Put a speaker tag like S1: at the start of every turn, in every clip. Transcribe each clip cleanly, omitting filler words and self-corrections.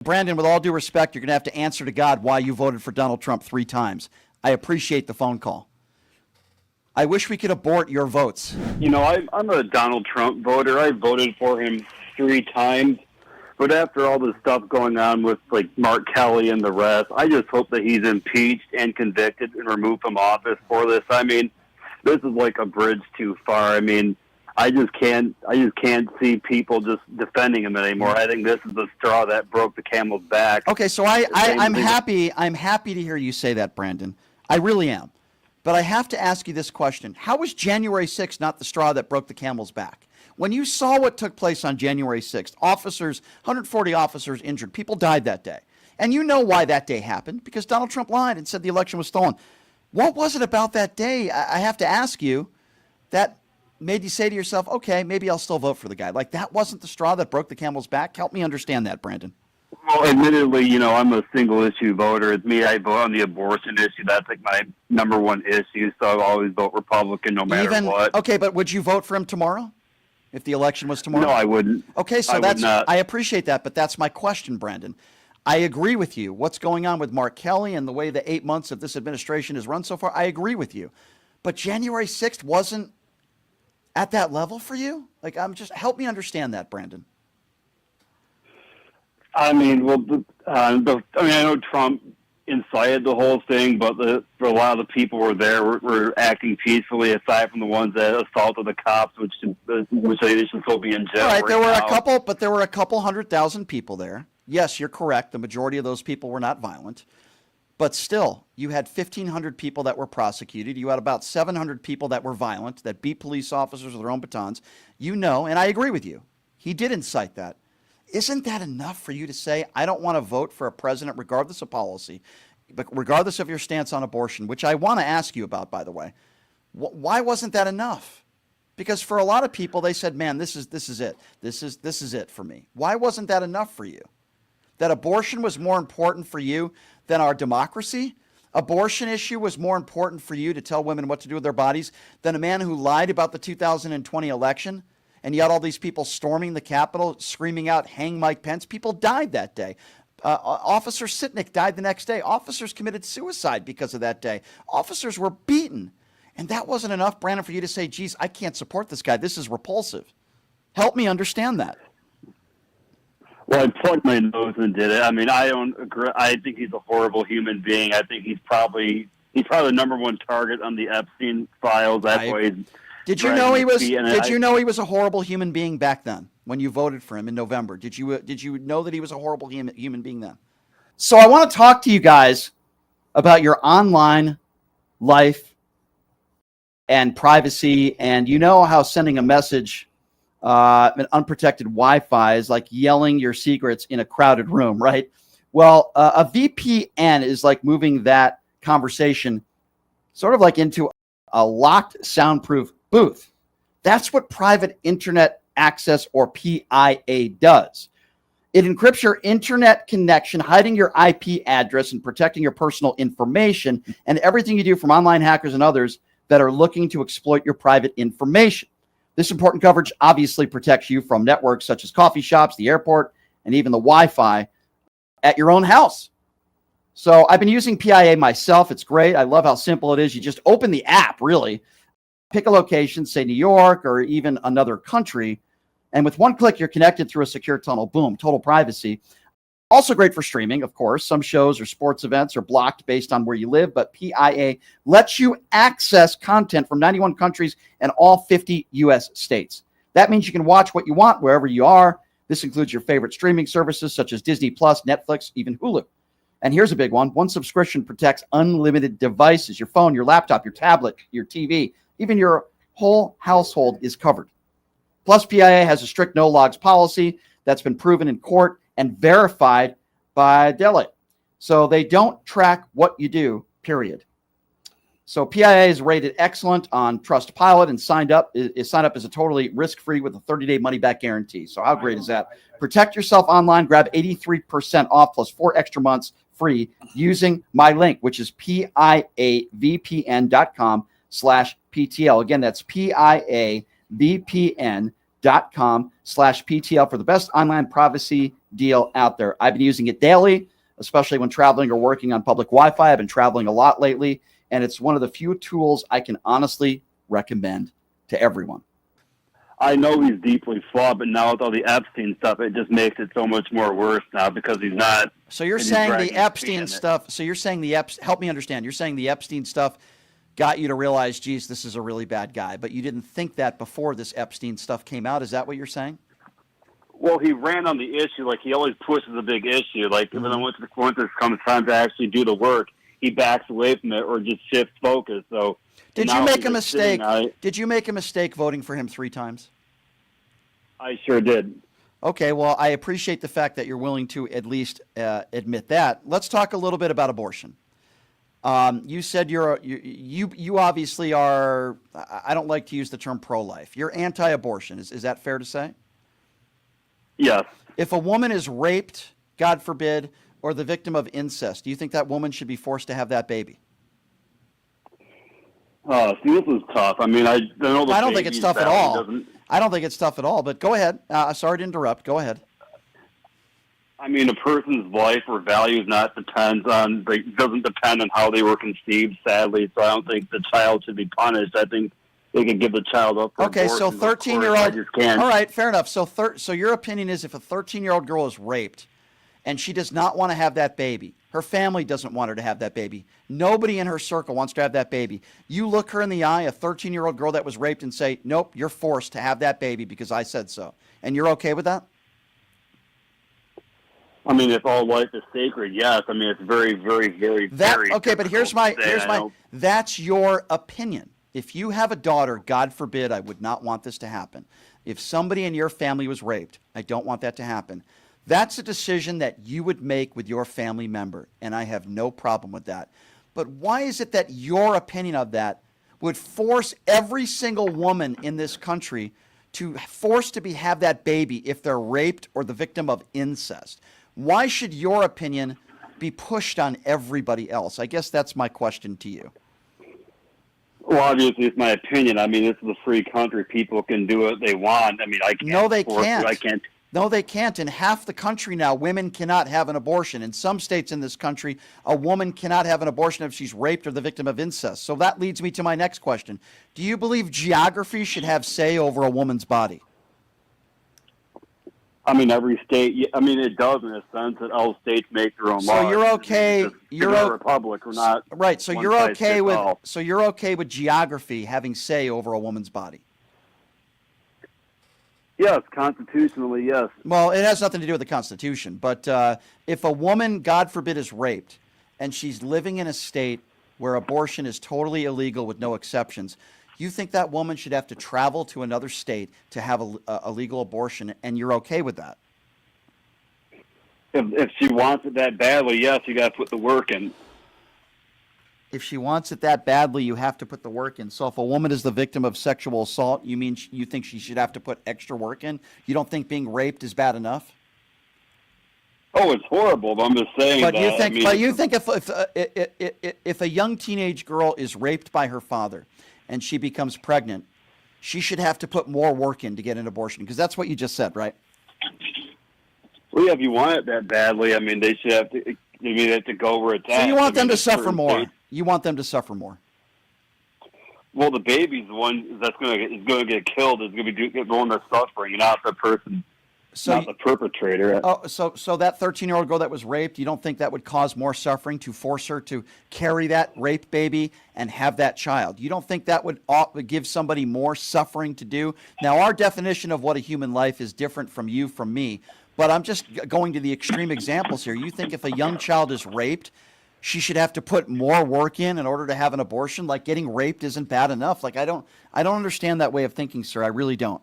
S1: Brandon, with all due respect, you're going to have to answer to God why you voted for Donald Trump 3 times. I appreciate the phone call. I wish we could abort your votes.
S2: You know, I'm a Donald Trump voter. I voted for him 3 times. But after all this stuff going on with, like, Mark Kelly and the rest, I just hope that he's impeached and convicted and removed from office for this. I mean, this is like a bridge too far. I mean, I just can't see people just defending him anymore. I think this is the straw that broke the camel's back.
S1: Okay, so I'm happy to hear you say that, Brandon. I really am. But I have to ask you this question. How was January 6th not the straw that broke the camel's back? When you saw what took place on January 6th, 140 officers injured, people died that day. And you know why that day happened, because Donald Trump lied and said the election was stolen. What was it about that day, I have to ask you, that made you say to yourself, okay, maybe I'll still vote for the guy? Like, that wasn't the straw that broke the camel's back? Help me understand that, Brandon.
S2: Well, admittedly, you know, I'm a single-issue voter. It's me. I vote on the abortion issue. That's, like, my number one issue, so I always vote Republican no matter what.
S1: Okay, but would you vote for him tomorrow? If the election was tomorrow?
S2: No, I wouldn't.
S1: Okay, so I appreciate that, but that's my question, Brandon. I agree with you. What's going on with Mark Kelly and the way the 8 months of this administration has run so far, I agree with you. But January 6th wasn't at that level for you? Like, help me understand that, Brandon.
S2: I mean, well, I know Trump incited the whole thing, but for a lot of the people who were there were acting peacefully, aside from the ones that assaulted the cops, which they should still be in jail.
S1: All right, there were a couple 100,000 people there. Yes, you're correct. The majority of those people were not violent. But still, you had 1,500 people that were prosecuted. You had about 700 people that were violent, that beat police officers with their own batons. You know, and I agree with you, he did incite that. Isn't that enough for you to say, I don't want to vote for a president regardless of policy, but regardless of your stance on abortion, which I want to ask you about, by the way? Why wasn't that enough? Because for a lot of people, they said, man, this is it. This is it for me. Why wasn't that enough for you? That abortion was more important for you than our democracy? Abortion issue was more important for you to tell women what to do with their bodies than a man who lied about the 2020 election? And you had all these people storming the Capitol, screaming out, hang Mike Pence. People died that day. Officer Sitnik died the next day. Officers committed suicide because of that day. Officers were beaten. And that wasn't enough, Brandon, for you to say, geez, I can't support this guy. This is repulsive. Help me understand that.
S2: Well, I plugged my nose and did it. I mean, I don't agree. I think he's a horrible human being. I think he's probably the number one target on the Epstein files. That's why he's...
S1: Did you know he was a horrible human being back then when you voted for him in November? Did you know that he was a horrible human being then? So I want to talk to you guys about your online life and privacy. And you know how sending a message an unprotected Wi-Fi is like yelling your secrets in a crowded room, right? Well, a VPN is like moving that conversation sort of like into a locked soundproof booth. That's what private internet access, or PIA, does. It encrypts your internet connection, hiding your IP address and protecting your personal information and everything you do from online hackers and others that are looking to exploit your private information. This important coverage obviously protects you from networks such as coffee shops, the airport, and even the Wi-Fi at your own house. So I've been using PIA myself. It's great. I love how simple it is. You just open the app, really. Pick a location, say New York or even another country. And with one click, you're connected through a secure tunnel. Boom, total privacy. Also great for streaming, of course. Some shows or sports events are blocked based on where you live, but PIA lets you access content from 91 countries and all 50 U.S. states. That means you can watch what you want wherever you are. This includes your favorite streaming services such as Disney+, Netflix, even Hulu. And here's a big one. One subscription protects unlimited devices. Your phone, your laptop, your tablet, your TV, even your whole household is covered. Plus, PIA has a strict no logs policy that's been proven in court and verified by Deloitte. So they don't track what you do, period. So PIA is rated excellent on Trustpilot and signed up as a totally risk-free with a 30-day money-back guarantee. So how great is that? Protect yourself online. Grab 83% off plus 4 extra months free using my link, which is piavpn.com/PTL. Again, that's piavpn.com/PTL. Indeed.com/PTL for the best online privacy deal out there. I've been using it daily, especially when traveling or working on public Wi-Fi. I've been traveling a lot lately, and it's one of the few tools I can honestly recommend to everyone.
S2: I know he's deeply flawed, but now with all the Epstein stuff, it just makes it so much more worse now because he's not.
S1: So you're saying the Epstein stuff. So you're saying help me understand. You're saying the Epstein stuff got you to realize, geez, this is a really bad guy, but you didn't think that before this Epstein stuff came out. Is that what you're saying?
S2: Well, he ran on the issue. Like, he always pushes a big issue. Like, when it comes time to actually do the work, he backs away from it or just shifts focus. So
S1: did you make a mistake? Did you make a mistake voting for him 3 times?
S2: I sure did. Okay,
S1: well, I appreciate the fact that you're willing to at least admit that. Let's talk a little bit about abortion. You said you obviously are, I don't like to use the term pro-life. You're anti-abortion. Is that fair to say?
S2: Yes.
S1: If a woman is raped, God forbid, or the victim of incest, do you think that woman should be forced to have that baby?
S2: See, this is tough. I mean, I don't
S1: think it's tough at all. I don't think it's tough at all, but go ahead. Sorry to interrupt. Go ahead.
S2: I mean, a person's life or values doesn't depend on how they were conceived, sadly. So I don't think the child should be punished. I think they could give the child up for abortion.
S1: Okay, so 13-year-old. All right, fair enough. So your opinion is if a 13-year-old girl is raped and she does not want to have that baby, her family doesn't want her to have that baby, nobody in her circle wants to have that baby, you look her in the eye, a 13-year-old girl that was raped, and say, nope, you're forced to have that baby because I said so. And you're okay with that?
S2: I mean, if all life is sacred, yes. I mean, it's very, very, very, very.
S1: Okay, but here's my. That's your opinion. If you have a daughter, God forbid, I would not want this to happen. If somebody in your family was raped, I don't want that to happen. That's a decision that you would make with your family member, and I have no problem with that. But why is it that your opinion of that would force every single woman in this country to have that baby if they're raped or the victim of incest? Why should your opinion be pushed on everybody else? I guess that's my question to you.
S2: Well, obviously, it's my opinion. I mean, this is a free country. People can do what they want. I mean, I can't.
S1: No, they can't.
S2: I can't.
S1: No, they can't. In half the country now, women cannot have an abortion. In some states in this country, a woman cannot have an abortion if she's raped or the victim of incest. So that leads me to my next question. Do you believe geography should have say over a woman's body?
S2: I mean, every state. I mean, it does in a sense that all states make their own laws.
S1: So you're okay.
S2: You're a republic. We're not
S1: right. So you're okay with. So you're okay with geography having say over a woman's body.
S2: Yes, constitutionally, yes.
S1: Well, it has nothing to do with the Constitution. But if a woman, God forbid, is raped, and she's living in a state where abortion is totally illegal with no exceptions, you think that woman should have to travel to another state to have a legal abortion, and you're okay with that?
S2: If she wants it that badly, yes, you got to put the work in.
S1: If she wants it that badly, you have to put the work in. So if a woman is the victim of sexual assault, you think she should have to put extra work in? You don't think being raped is bad enough?
S2: Oh, it's horrible. But I'm just saying.
S1: But you think if a young teenage girl is raped by her father and she becomes pregnant, she should have to put more work in to get an abortion, because that's what you just said, right?
S2: Well, yeah, if you want it that badly, I mean, they should have to. They have to go where it's at.
S1: So you want them to suffer more? You want them to suffer more?
S2: Well, the baby's the one that's going to get killed. Is going to be the one that's suffering, not the person, not the perpetrator.
S1: Oh, so that 13-year-old girl that was raped, you don't think that would cause more suffering to force her to carry that raped baby and have that child? You don't think that would give somebody more suffering to do? Now, our definition of what a human life is different from you, from me, but I'm just going to the extreme examples here. You think if a young child is raped, she should have to put more work in order to have an abortion? Like, getting raped isn't bad enough? Like, I don't understand that way of thinking, sir. I really don't.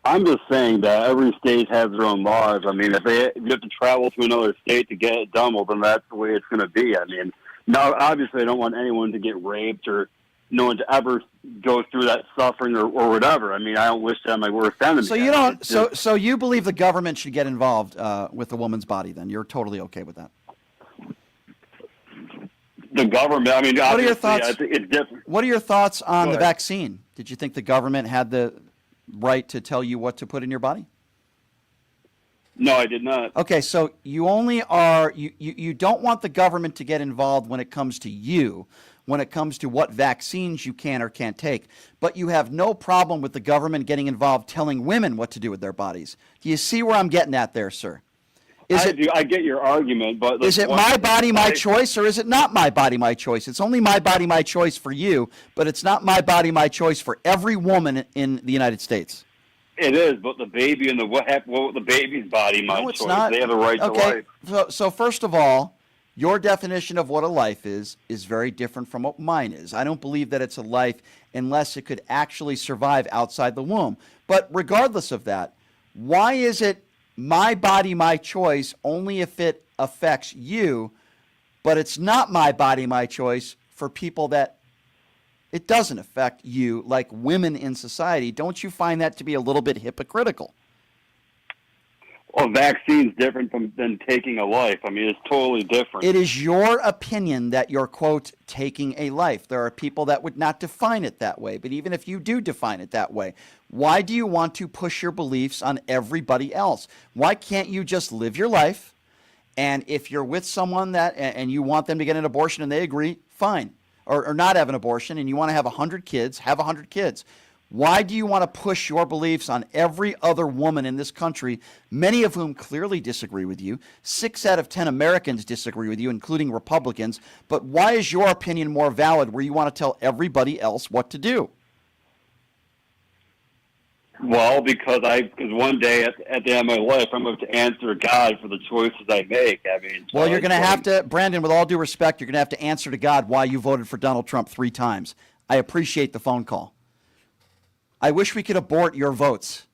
S2: I'm just saying that every state has their own laws. I mean, if you have to travel to another state to get it done, well, then that's the way it's going to be. I mean, now, obviously, I don't want anyone to get raped or no one to ever go through that suffering or whatever. I mean, I don't wish that on my worst enemy.
S1: So you don't. So you believe the government should get involved with a woman's body? Then you're totally okay with that?
S2: The government. I mean,
S1: what are your thoughts?
S2: I think it's different.
S1: What are your thoughts on the vaccine? Did you think the government had the right to tell you what to put in your body?
S2: No, I did not.
S1: Okay, so you only are you don't want the government to get involved when it comes to you, when it comes to what vaccines you can or can't take, but you have no problem with the government getting involved telling women what to do with their bodies. Do you see where I'm getting at there, sir?
S2: I get your argument, but
S1: is it my body, my choice, or is it not my body, my choice? It's only my body, my choice for you, but it's not my body, my choice for every woman in the United States.
S2: It is, but the baby and what happened with the baby's body, my choice. Not. They have a right to life.
S1: So first of all, your definition of what a life is very different from what mine is. I don't believe that it's a life unless it could actually survive outside the womb. But regardless of that, why is it my body, my choice only if it affects you, but it's not my body, my choice for people that it doesn't affect you, like women in society? Don't you find that to be a little bit hypocritical?
S2: Well, vaccine's different than taking a life. I mean, it's totally different.
S1: It is your opinion that you're, quote, taking a life. There are people that would not define it that way. But even if you do define it that way, why do you want to push your beliefs on everybody else? Why can't you just live your life? And if you're with someone and you want them to get an abortion and they agree, fine. Or not have an abortion, and you want to have 100 kids, have 100 kids. Why do you want to push your beliefs on every other woman in this country, many of whom clearly disagree with you? 6 out of 10 Americans disagree with you, including Republicans. But why is your opinion more valid where you want to tell everybody else what to do?
S2: Well, because one day at the end of my life, I'm going to answer God for the choices I make. I mean,
S1: well, you're going to have to, Brandon, with all due respect, you're going to have to answer to God why you voted for Donald Trump 3 times. I appreciate the phone call. I wish we could abort your votes.